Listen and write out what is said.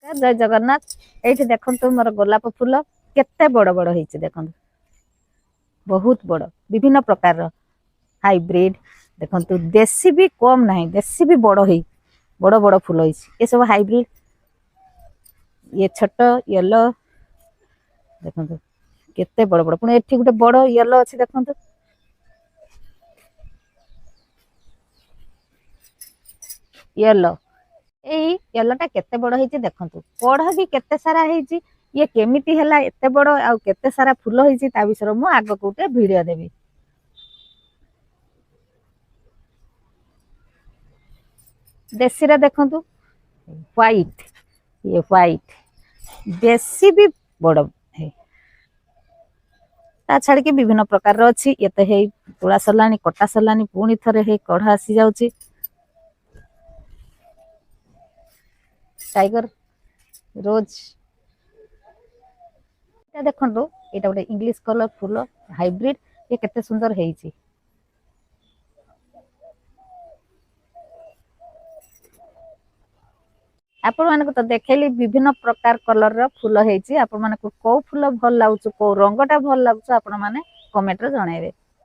जय जगन्नाथ। ये देखो मोर गोलाप फूल केते बड़ बड़ होइछि देखो, बहुत बड़ विभिन्न प्रकार हाइब्रिड देखो, देसी भी कम ना, देसी भी बड़ है, बड़ बड़ फूल होइछि। ये सब हाइब्रिड, ये छोट येलो देखो केते बड़ बड़, पुणी एठी गोटे बड़ येलो अछि देखो, येलो येलोटा केते बड़ होइछि देखो, कढ़ भी केते सारा होइछि। ये केमिति हला एते बड़ आ केते सारा फूल होइछि ता विषय मु आगो कोटे वीडियो देबी। देसी रे देखो व्हाइट, ये व्हाइट देसी भी बड़ है, ता छाड़ के विभिन्न प्रकार अच्छी। ये तो है तुला सरलानी, कटा सरलानी, पुणी थरे है कढ़ आसी जाउछि। टाइगर रोज देखो, ये गोटे इंग्लिश कलर फूल हाइब्रिड, ये केते सुंदर है। आपण मानक तो देखैली विभिन्न प्रकार कलर रो फूल है। आपण मानक को फूल भल लागुछ, को रंगटा भल लागुछ, आपण माने कमेंट रे जणाइबे।